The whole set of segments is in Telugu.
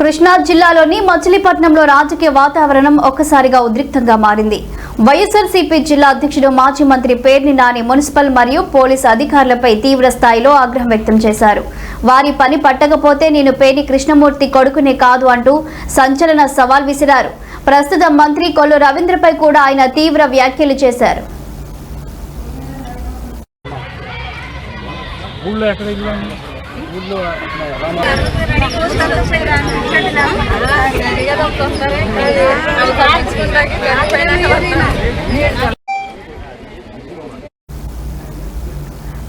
కృష్ణా జిల్లాలోని మచిలీపట్నంలో రాజకీయ వాతావరణం ఒక్కసారిగా ఉద్రిక్తంగా మారింది. వైఎస్ఆర్సీపీ జిల్లా అధ్యక్షుడు మాజీ మంత్రి పేర్ని నాని మున్సిపల్ మరియు పోలీసు అధికారులపై తీవ్ర స్థాయిలో ఆగ్రహం వ్యక్తం చేశారు. వారి పని పట్టకపోతే నేను పేర్ని కృష్ణమూర్తి కొడుకునే కాదు అంటూ సంచలన సవాల్ విసిరారు. ప్రస్తుత మంత్రి కొల్లు రవీంద్రపై కూడా ఆయన తీవ్ర వ్యాఖ్యలు చేశారు.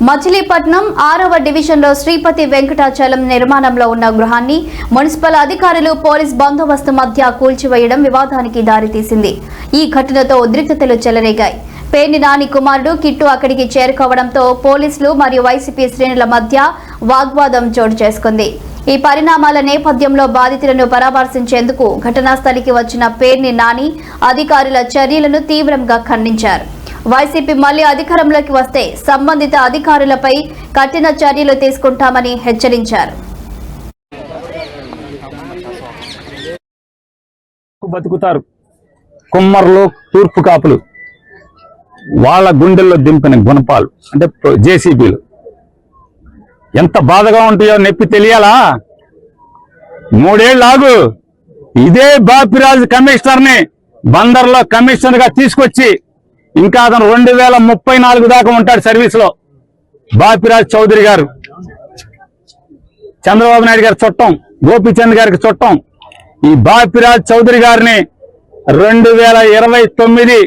మచిలీపట్నం 6వ డివిజన్లో శ్రీపతి వెంకటాచలం నిర్మాణంలో ఉన్న గృహాన్ని మున్సిపల్ అధికారులు పోలీస్ బందోబస్తు మధ్య కూల్చివేయడం వివాదానికి దారితీసింది. ఈ ఘటనతో ఉద్రిక్తతలు చెలరేగాయి. పేర్ని నాని కుమారుడు కిట్టు అక్కడికి చేరుకోవడంతో పోలీసులు మరియు వైసీపీ శ్రేణుల మధ్య వాగ్వాదం చోటు చేసుకుంది. ఈ పరిణామాల నేపథ్యంలో బాధితులను పరామర్శించేందుకు ఘటనా స్థలికి వచ్చిన పేర్ని నాని అధికారుల చర్యలను తీవ్రంగా ఖండించారు. వైసీపీ మళ్లీ అధికారంలోకి వస్తే సంబంధిత అధికారులపై కఠిన చర్యలు తీసుకుంటామని హెచ్చరించారు. బతుకుతారు కుమ్మర్లు, తూర్పు కాపులు, వాళ్ళ గుండెల్లో దింపిన గుణపాలు అంటే జేసీబీలు ఎంత బాధగా ఉంటాయో నొప్పి తెలియాలా? 3 ఏళ్ళు ఆగు. ఇదే బాపిరాజు కమిషనర్ని బందర్లో కమిషనర్ గా తీసుకొచ్చి ఇంకా అతను 2034 దాకా ఉంటాడు సర్వీస్ లో. బాపిరాజు చౌదరి గారు చంద్రబాబు నాయుడు గారి చుట్టం, గోపీచంద్ గారికి చుట్టం. ఈ బాపిరాజు చౌదరి గారిని 2029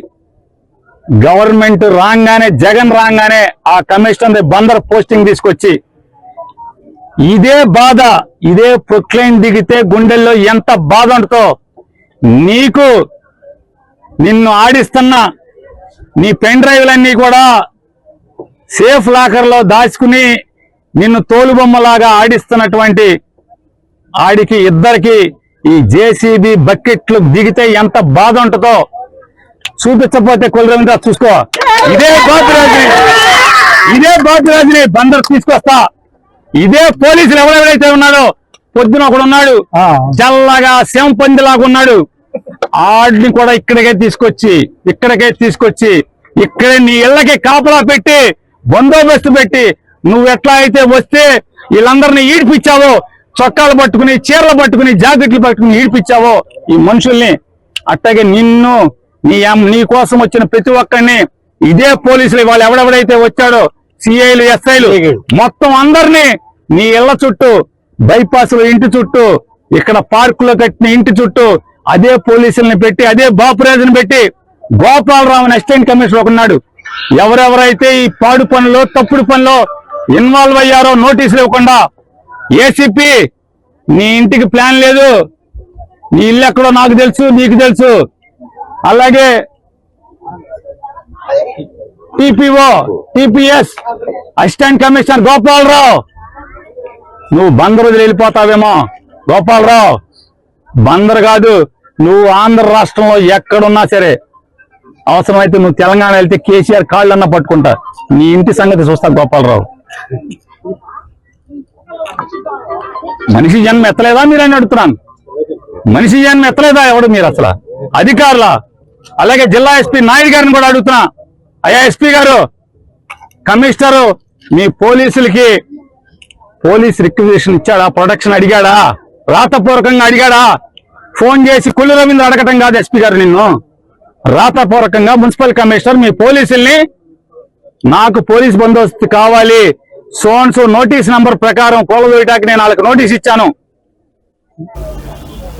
గవర్నమెంట్ రాగానే, జగన్ రాగానే ఆ కమిషనర్ బందర్ పోస్టింగ్ తీసుకొచ్చి ఇదే బాధ, ఇదే ప్రొక్లైన్ దిగితే గుండెల్లో ఎంత బాధ ఉంటుందో నిన్ను ఆడిస్తున్న నీ పెన్ డ్రైవ్లన్నీ కూడా సేఫ్ లాకర్ లో దాచుకుని నిన్ను తోలుబొమ్మలాగా ఆడిస్తున్నటువంటి ఆడికి ఇద్దరికి ఈ జేసీబీ బకెట్లు దిగితే ఎంత బాధ ఉంటుందో చూపించకపోతే కొల్లు రవీంద్ర చూసుకో. ఇదే బాపిరాజుని బందర్ తీసుకొస్తా. ఇదే పోలీసులు ఎవరెవరైతే ఉన్నాడో, పొద్దున ఒకడు ఉన్నాడు చల్లగా శంపందిలాగా ఉన్నాడు, ఆడిని కూడా ఇక్కడికే తీసుకొచ్చి ఇక్కడే నీ ఇళ్ళకి కాపలా పెట్టి బందోబస్తు పెట్టి నువ్వు ఎట్లా అయితే వస్తే వీళ్ళందరినీ ఈడిపించావో, చొక్కాలు పట్టుకుని, చీరలు పట్టుకుని, జాకెట్లు పట్టుకుని ఈడిపించావో ఈ మనుషుల్ని, అట్లాగే నిన్ను నీ కోసం వచ్చిన ప్రతి ఒక్కరిని ఇదే పోలీసులు వాళ్ళు ఎవడెవడైతే వచ్చాడో సిఐలు, ఎస్ఐలు మొత్తం అందరినీ నీ ఇళ్ల చుట్టూ, బైపాస్ లో ఇంటి చుట్టూ, ఇక్కడ పార్కులో కట్టిన ఇంటి చుట్టూ అదే పోలీసుల్ని పెట్టి, అదే బాపురాజుని పెట్టి, గోపాలరావు అసిస్టెంట్ కమిషనర్ ఉన్నాడు. ఎవరెవరైతే ఈ పాడు పనులు, తప్పుడు పనులు ఇన్వాల్వ్ అయ్యారో నోటీసులు ఇవ్వకుండా, ఏసీపీ నీ ఇంటికి ప్లాన్ లేదు, నీ ఇల్లు ఎక్కడో నాకు తెలుసు, నీకు తెలుసు. అలాగే TPO, TPS assistant commissioner Gopalarao, నువ్వు బందర్ వదిలి వెళ్ళిపోతావేమో. గోపాలరావు, బందర్ కాదు, నువ్వు ఆంధ్ర రాష్ట్రంలో ఎక్కడున్నా సరే, అవసరమైతే నువ్వు తెలంగాణ వెళ్తే కేసీఆర్ కాళ్ళన్నా పట్టుకుంటా. నీ ఇంటి సంగతి చూస్తా గోపాలరావు. మనిషి జన్మ ఎత్తలేదా మీరని అడుగుతున్నాను. మనిషి జన్మ ఎత్తలేదా ఎవడు మీరు అసలు? అధికారులా? అలాగే జిల్లా ఎస్పీ నాయుడు గారిని కూడా అడుగుతున్నా, అయ్యా ఎస్పీ గారు, కమిషనరు మీ పోలీసులకి పోలీస్ రిక్వజిషన్ ఇచ్చాడా? ప్రొటెక్షన్ అడిగాడా? రాతపూర్వకంగా అడిగాడా? ఫోన్ చేసి కొల్లు రవీంద్ర అడగటం కాదు ఎస్పీ గారు, నిన్ను రాతపూర్వకంగా మున్సిపల్ కమిషనర్ మీ పోలీసుల్ని నాకు పోలీస్ బందోబస్తు కావాలి, సోన్స్ నోటీస్ నంబర్ ప్రకారం కోలవేయటానికి నేను వాళ్ళకి నోటీస్ ఇచ్చాను.